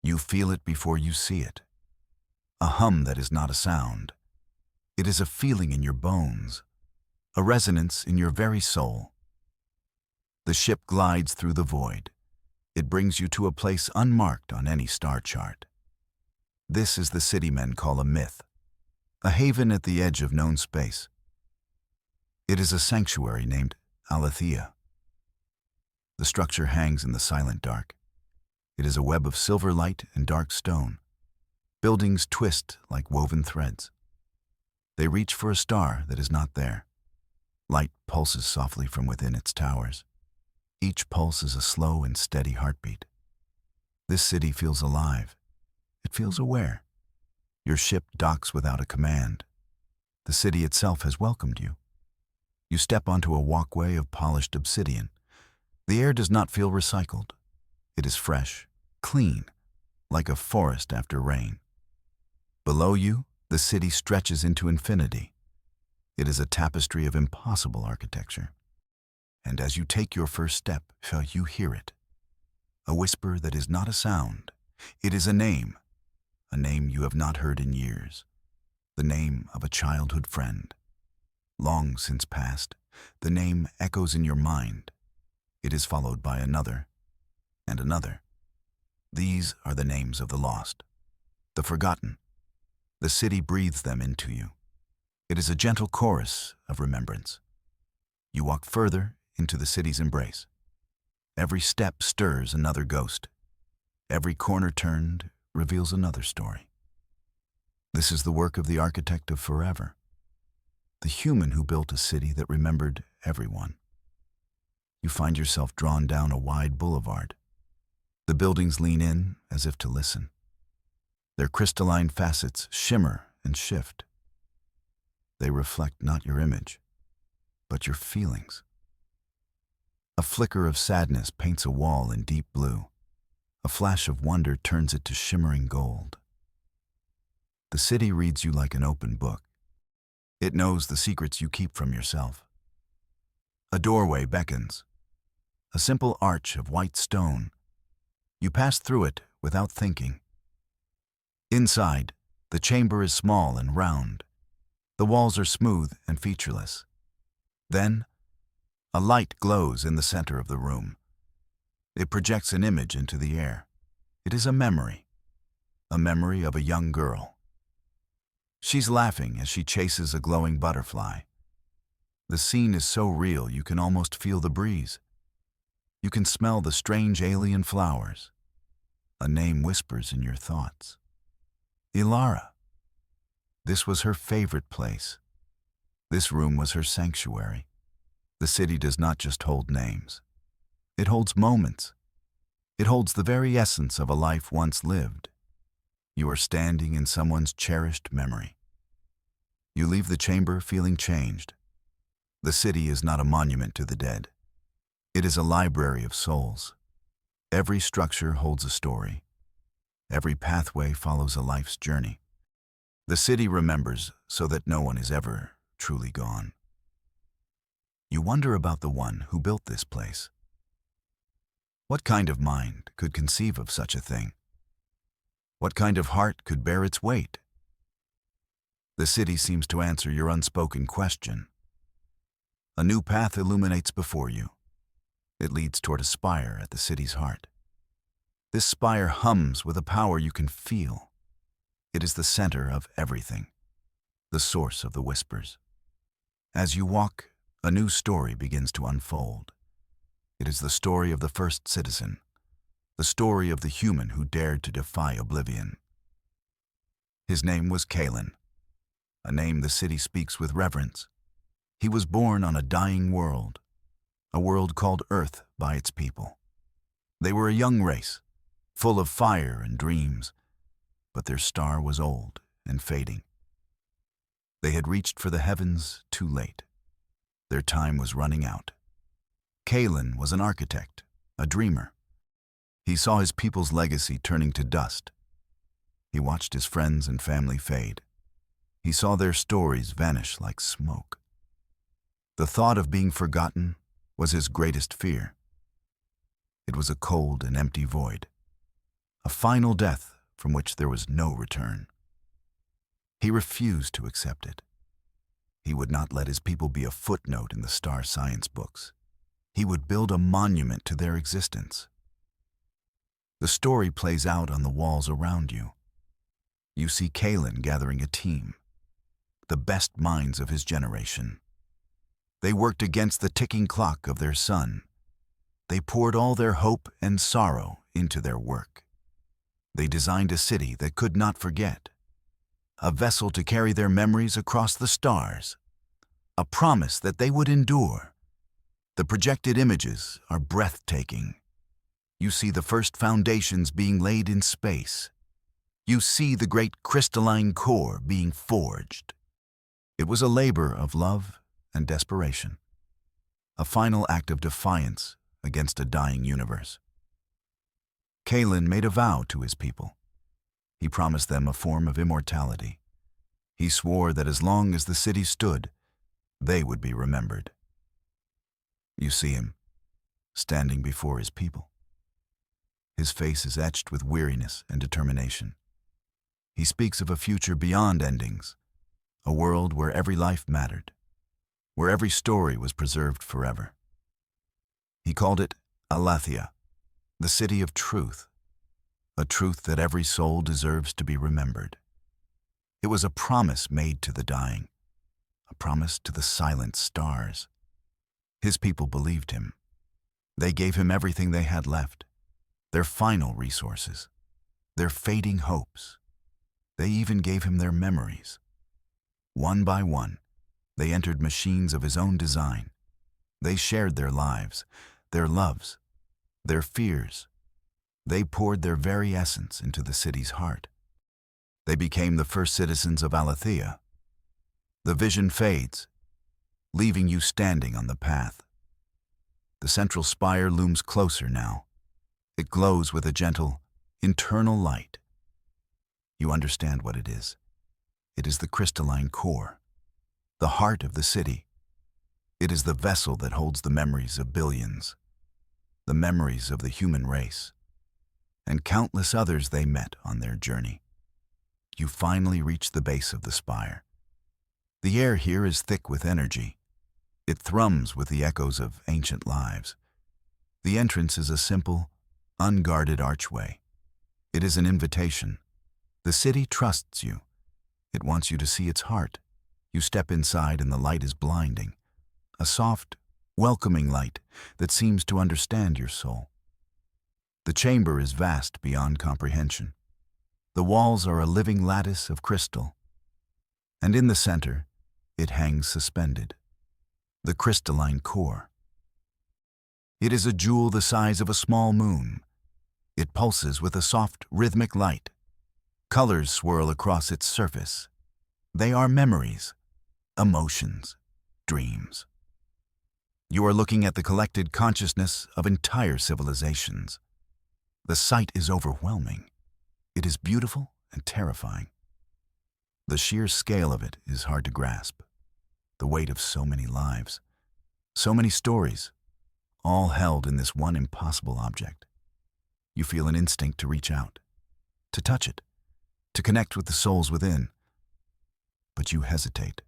You feel it before you see it. A hum that is not a sound. It is a feeling in your bones, a resonance in your very soul. The ship glides through the void. It brings you to a place unmarked on any star chart. This is the city men call a myth, a haven at the edge of known space. It is a sanctuary named Aletheia. The structure hangs in the silent dark. It is a web of silver light and dark stone. Buildings twist like woven threads. They reach for a star that is not there. Light pulses softly from within its towers. Each pulse is a slow and steady heartbeat. This city feels alive. It feels aware. Your ship docks without a command. The city itself has welcomed you. You step onto a walkway of polished obsidian. The air does not feel recycled. It is fresh, clean, like a forest after rain. Below you, the city stretches into infinity. It is a tapestry of impossible architecture. And as you take your first step, you hear it. A whisper that is not a sound. It is a name you have not heard in years. The name of a childhood friend. Long since past, the name echoes in your mind. It is followed by another, and another. These are the names of the lost, the forgotten. The city breathes them into you. It is a gentle chorus of remembrance. You walk further into the city's embrace. Every step stirs another ghost. Every corner turned reveals another story. This is the work of the architect of forever, the human who built a city that remembered everyone. You find yourself drawn down a wide boulevard. The buildings lean in as if to listen. Their crystalline facets shimmer and shift. They reflect not your image, but your feelings. A flicker of sadness paints a wall in deep blue. A flash of wonder turns it to shimmering gold. The city reads you like an open book. It knows the secrets you keep from yourself. A doorway beckons. A simple arch of white stone. You pass through it without thinking. Inside, the chamber is small and round. The walls are smooth and featureless. Then, a light glows in the center of the room. It projects an image into the air. It is a memory of a young girl. She's laughing as she chases a glowing butterfly. The scene is so real you can almost feel the breeze. You can smell the strange alien flowers. A name whispers in your thoughts. Ilara. This was her favorite place. This room was her sanctuary. The city does not just hold names. It holds moments. It holds the very essence of a life once lived. You are standing in someone's cherished memory. You leave the chamber feeling changed. The city is not a monument to the dead. It is a library of souls. Every structure holds a story. Every pathway follows a life's journey. The city remembers so that no one is ever truly gone. You wonder about the one who built this place. What kind of mind could conceive of such a thing? What kind of heart could bear its weight? The city seems to answer your unspoken question. A new path illuminates before you. It leads toward a spire at the city's heart. This spire hums with a power you can feel. It is the center of everything, the source of the whispers. As you walk, a new story begins to unfold. It is the story of the first citizen, the story of the human who dared to defy oblivion. His name was Kalen, a name the city speaks with reverence. He was born on a dying world, a world called Earth by its people. They were a young race, full of fire and dreams, but their star was old and fading. They had reached for the heavens too late. Their time was running out. Kalen was an architect, a dreamer. He saw his people's legacy turning to dust. He watched his friends and family fade. He saw their stories vanish like smoke. The thought of being forgotten was his greatest fear. It was a cold and empty void, a final death from which there was no return. He refused to accept it. He would not let his people be a footnote in the star science books. He would build a monument to their existence. The story plays out on the walls around you. You see Kalen gathering a team, the best minds of his generation. They worked against the ticking clock of their sun. They poured all their hope and sorrow into their work. They designed a city that could not forget, a vessel to carry their memories across the stars, a promise that they would endure. The projected images are breathtaking. You see the first foundations being laid in space. You see the great crystalline core being forged. It was a labor of love and desperation, a final act of defiance against a dying universe. Kalen made a vow to his people. He promised them a form of immortality. He swore that as long as the city stood, they would be remembered. You see him, standing before his people. His face is etched with weariness and determination. He speaks of a future beyond endings, a world where every life mattered, where every story was preserved forever. He called it Aletheia, the city of truth, a truth that every soul deserves to be remembered. It was a promise made to the dying, a promise to the silent stars. His people believed him. They gave him everything they had left, their final resources, their fading hopes. They even gave him their memories. One by one, they entered machines of his own design. They shared their lives, their loves, their fears. They poured their very essence into the city's heart. They became the first citizens of Aletheia. The vision fades, leaving you standing on the path. The central spire looms closer now. It glows with a gentle, internal light. You understand what it is. It is the crystalline core, the heart of the city. It is the vessel that holds the memories of billions, the memories of the human race, and countless others they met on their journey. You finally reach the base of the spire. The air here is thick with energy. It thrums with the echoes of ancient lives. The entrance is a simple, unguarded archway. It is an invitation. The city trusts you. It wants you to see its heart. You step inside and the light is blinding. A soft, welcoming light that seems to understand your soul. The chamber is vast beyond comprehension. The walls are a living lattice of crystal. And in the center, it hangs suspended. The crystalline core. It is a jewel the size of a small moon. It pulses with a soft, rhythmic light. Colors swirl across its surface. They are memories, emotions, dreams. You are looking at the collected consciousness of entire civilizations. The sight is overwhelming. It is beautiful and terrifying. The sheer scale of it is hard to grasp. The weight of so many lives, so many stories, all held in this one impossible object. You feel an instinct to reach out, to touch it, to connect with the souls within. But you hesitate.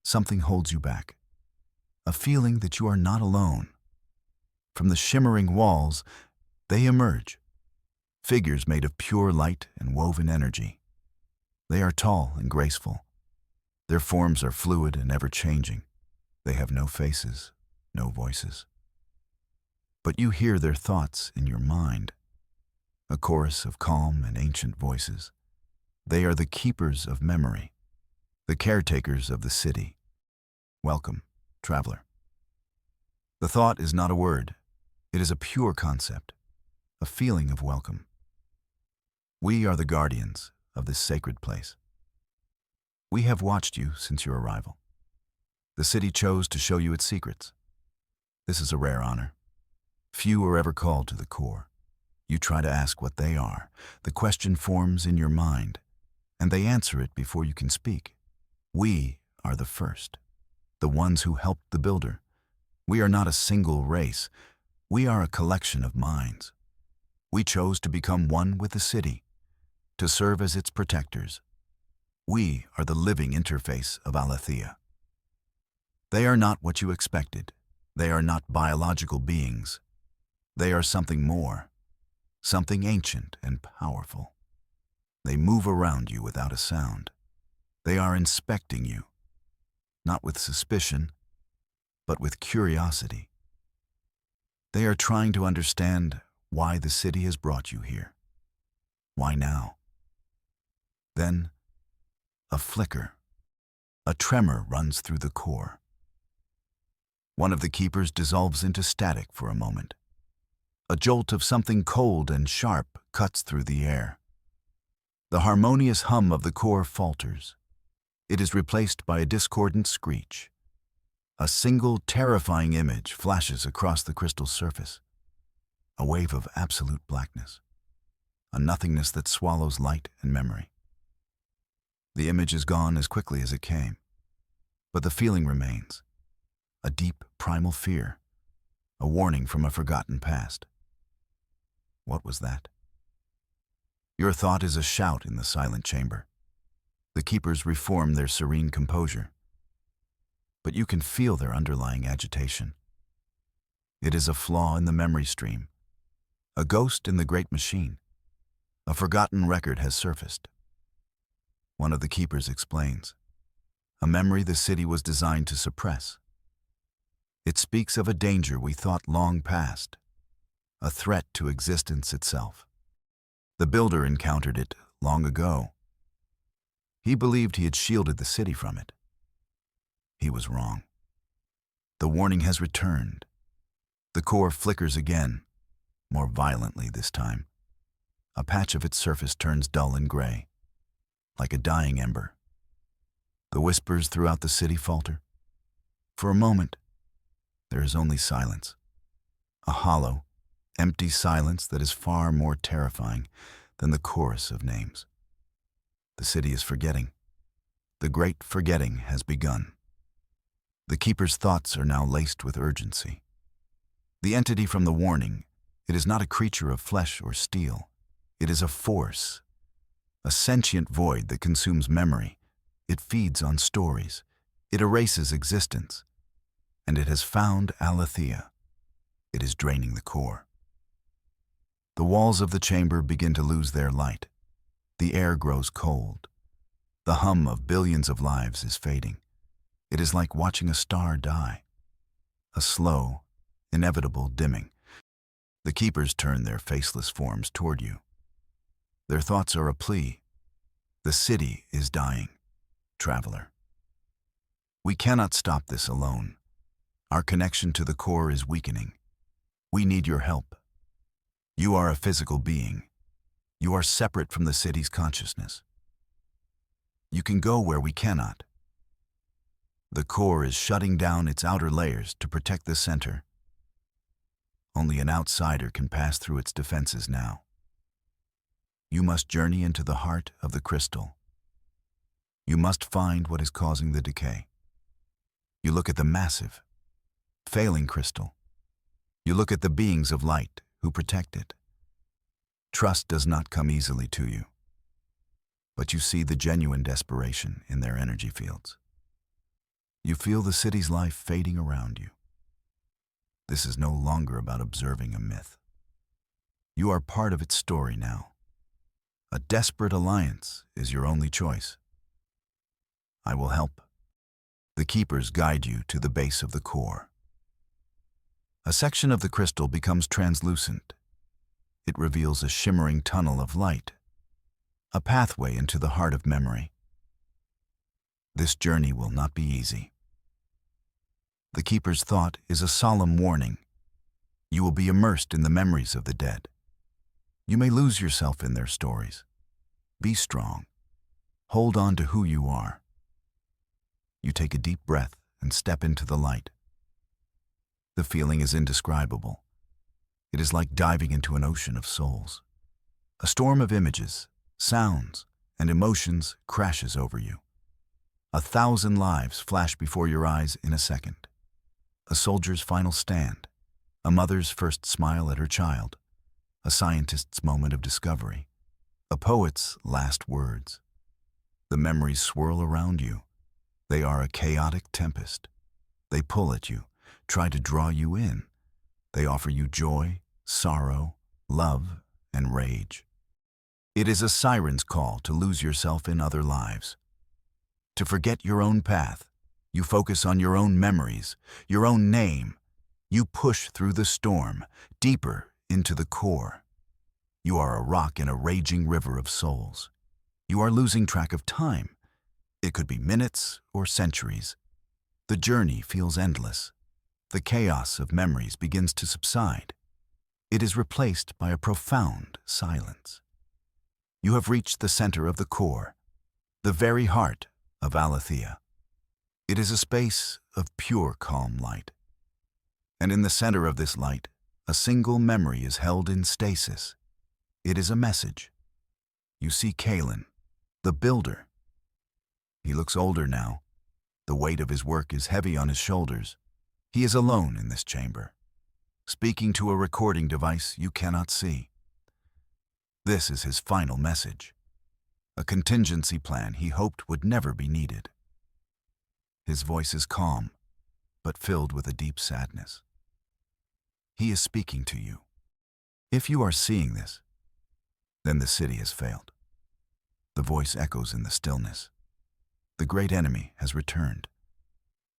Something holds you back. A feeling that you are not alone. From the shimmering walls, they emerge. Figures made of pure light and woven energy. They are tall and graceful. Their forms are fluid and ever-changing. They have no faces, no voices. But you hear their thoughts in your mind. A chorus of calm and ancient voices. They are the keepers of memory, the caretakers of the city. Welcome, traveler. The thought is not a word. It is a pure concept, a feeling of welcome. We are the guardians of this sacred place. We have watched you since your arrival. The city chose to show you its secrets. This is a rare honor. Few are ever called to the core. You try to ask what they are. The question forms in your mind, and they answer it before you can speak. We are the first, the ones who helped the builder. We are not a single race. We are a collection of minds. We chose to become one with the city, to serve as its protectors. We are the living interface of Aletheia. They are not what you expected. They are not biological beings. They are something more, something ancient and powerful. They move around you without a sound. They are inspecting you, not with suspicion, but with curiosity. They are trying to understand why the city has brought you here. Why now? Then, a flicker, a tremor runs through the core. One of the keepers dissolves into static for a moment. A jolt of something cold and sharp cuts through the air. The harmonious hum of the core falters. It is replaced by a discordant screech. A single terrifying image flashes across the crystal surface. A wave of absolute blackness. A nothingness that swallows light and memory. The image is gone as quickly as it came, but the feeling remains. A deep, primal fear. A warning from a forgotten past. What was that? Your thought is a shout in the silent chamber. The keepers reform their serene composure, but you can feel their underlying agitation. It is a flaw in the memory stream, a ghost in the great machine. A forgotten record has surfaced. One of the keepers explains, a memory the city was designed to suppress. It speaks of a danger we thought long past, a threat to existence itself. The builder encountered it long ago. He believed he had shielded the city from it. He was wrong. The warning has returned. The core flickers again, more violently this time. A patch of its surface turns dull and gray, like a dying ember. The whispers throughout the city falter. For a moment, there is only silence. A hollow, empty silence that is far more terrifying than the chorus of names. The city is forgetting. The great forgetting has begun. The keeper's thoughts are now laced with urgency. The entity from the warning, it is not a creature of flesh or steel. It is a force, a sentient void that consumes memory. It feeds on stories. It erases existence. And it has found Aletheia. It is draining the core. The walls of the chamber begin to lose their light. The air grows cold. The hum of billions of lives is fading. It is like watching a star die. A slow, inevitable dimming. The keepers turn their faceless forms toward you. Their thoughts are a plea. The city is dying, traveler. We cannot stop this alone. Our connection to the core is weakening. We need your help. You are a physical being. You are separate from the city's consciousness. You can go where we cannot. The core is shutting down its outer layers to protect the center. Only an outsider can pass through its defenses now. You must journey into the heart of the crystal. You must find what is causing the decay. You look at the massive, failing crystal. You look at the beings of light who protect it. Trust does not come easily to you, but you see the genuine desperation in their energy fields. You feel the city's life fading around you. This is no longer about observing a myth. You are part of its story now. A desperate alliance is your only choice. I will help. The keepers guide you to the base of the core. A section of the crystal becomes translucent. It reveals a shimmering tunnel of light, a pathway into the heart of memory. This journey will not be easy. The keeper's thought is a solemn warning. You will be immersed in the memories of the dead. You may lose yourself in their stories. Be strong. Hold on to who you are. You take a deep breath and step into the light. The feeling is indescribable. It is like diving into an ocean of souls. A storm of images, sounds, and emotions crashes over you. 1,000 lives flash before your eyes in a second. A soldier's final stand, a mother's first smile at her child, a scientist's moment of discovery, a poet's last words. The memories swirl around you. They are a chaotic tempest. They pull at you, try to draw you in. They offer you joy, sorrow, love, and rage. It is a siren's call to lose yourself in other lives. To forget your own path, you focus on your own memories, your own name. You push through the storm, deeper into the core. You are a rock in a raging river of souls. You are losing track of time. It could be minutes or centuries. The journey feels endless. The chaos of memories begins to subside. It is replaced by a profound silence. You have reached the center of the core, the very heart of Aletheia. It is a space of pure calm light. And in the center of this light, a single memory is held in stasis. It is a message. You see Kalen, the builder. He looks older now. The weight of his work is heavy on his shoulders. He is alone in this chamber, speaking to a recording device you cannot see. This is his final message, a contingency plan he hoped would never be needed. His voice is calm, but filled with a deep sadness. He is speaking to you. If you are seeing this, then the city has failed. The voice echoes in the stillness. The great enemy has returned.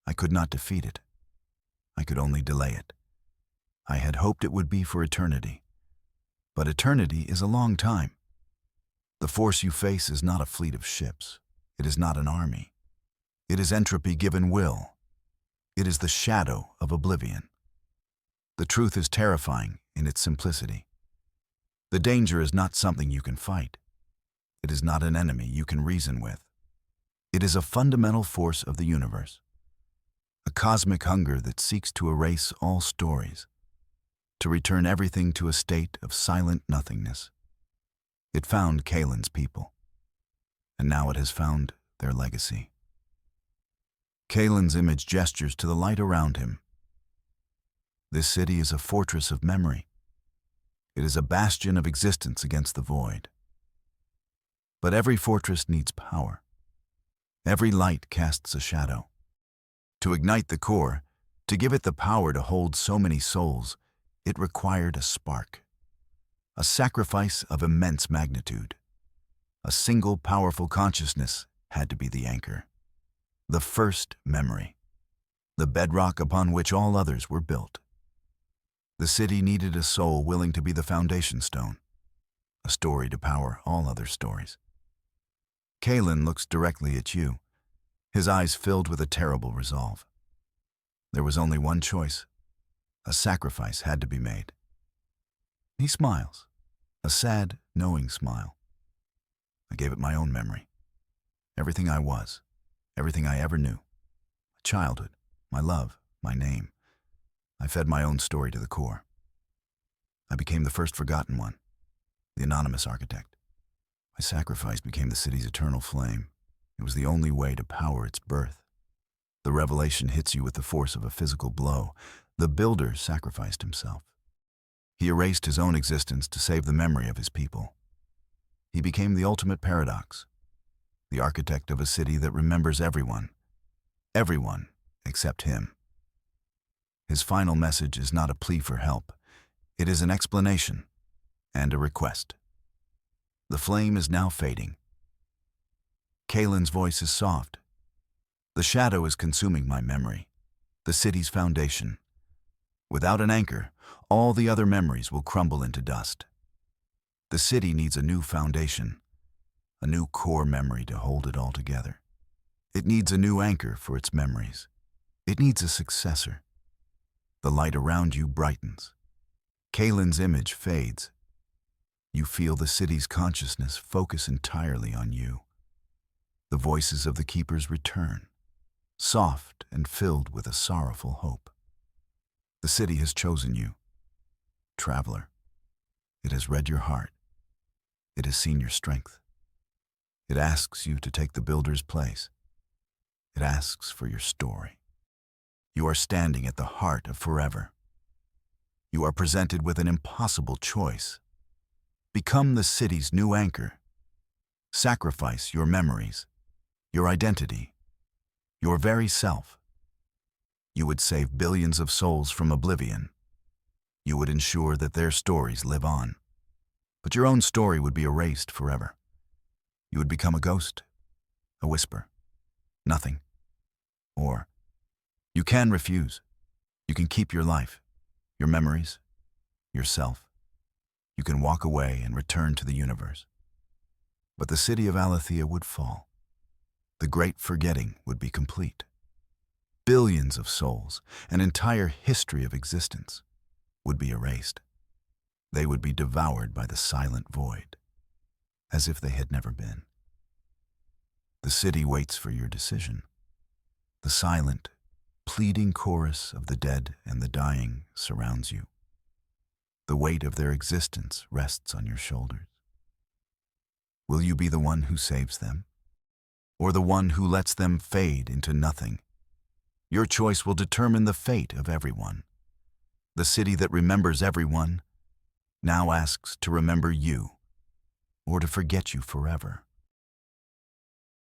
I could not defeat it. I could only delay it. I had hoped it would be for eternity. But eternity is a long time. The force you face is not a fleet of ships. It is not an army. It is entropy given will. It is the shadow of oblivion. The truth is terrifying in its simplicity. The danger is not something you can fight. It is not an enemy you can reason with. It is a fundamental force of the universe, a cosmic hunger that seeks to erase all stories, to return everything to a state of silent nothingness. It found Kalen's people, and now it has found their legacy. Kalen's image gestures to the light around him. This city is a fortress of memory. It is a bastion of existence against the void. But every fortress needs power. Every light casts a shadow. To ignite the core, to give it the power to hold so many souls, it required a spark, a sacrifice of immense magnitude. A single powerful consciousness had to be the anchor, the first memory, the bedrock upon which all others were built. The city needed a soul willing to be the foundation stone, a story to power all other stories. Kalen looks directly at you, his eyes filled with a terrible resolve. There was only one choice. A sacrifice had to be made. He smiles, a sad, knowing smile. I gave it my own memory. Everything I was, everything I ever knew. My childhood, my love, my name. I fed my own story to the core. I became the first forgotten one, the anonymous architect. My sacrifice became the city's eternal flame. It was the only way to power its birth. The revelation hits you with the force of a physical blow. The builder sacrificed himself. He erased his own existence to save the memory of his people. He became the ultimate paradox, the architect of a city that remembers everyone except him. His final message is not a plea for help. It is an explanation and a request. The flame is now fading. Kalen's voice is soft. The shadow is consuming my memory, the city's foundation. Without an anchor, all the other memories will crumble into dust. The city needs a new foundation, a new core memory to hold it all together. It needs a new anchor for its memories. It needs a successor. The light around you brightens. Kalen's image fades. You feel the city's consciousness focus entirely on you. The voices of the keepers return, soft and filled with a sorrowful hope. The city has chosen you, traveler. It has read your heart. It has seen your strength. It asks you to take the builder's place. It asks for your story. You are standing at the heart of forever. You are presented with an impossible choice. Become the city's new anchor. Sacrifice your memories, your identity, your very self. You would save billions of souls from oblivion. You would ensure that their stories live on. But your own story would be erased forever. You would become a ghost, a whisper, nothing. Or you can refuse. You can keep your life, your memories, yourself. You can walk away and return to the universe. But the city of Aletheia would fall. The great forgetting would be complete. Billions of souls, an entire history of existence, would be erased. They would be devoured by the silent void, as if they had never been. The city waits for your decision. The silent, pleading chorus of the dead and the dying surrounds you. The weight of their existence rests on your shoulders. Will you be the one who saves them, or the one who lets them fade into nothing? Your choice will determine the fate of everyone. The city that remembers everyone now asks to remember you, or to forget you forever.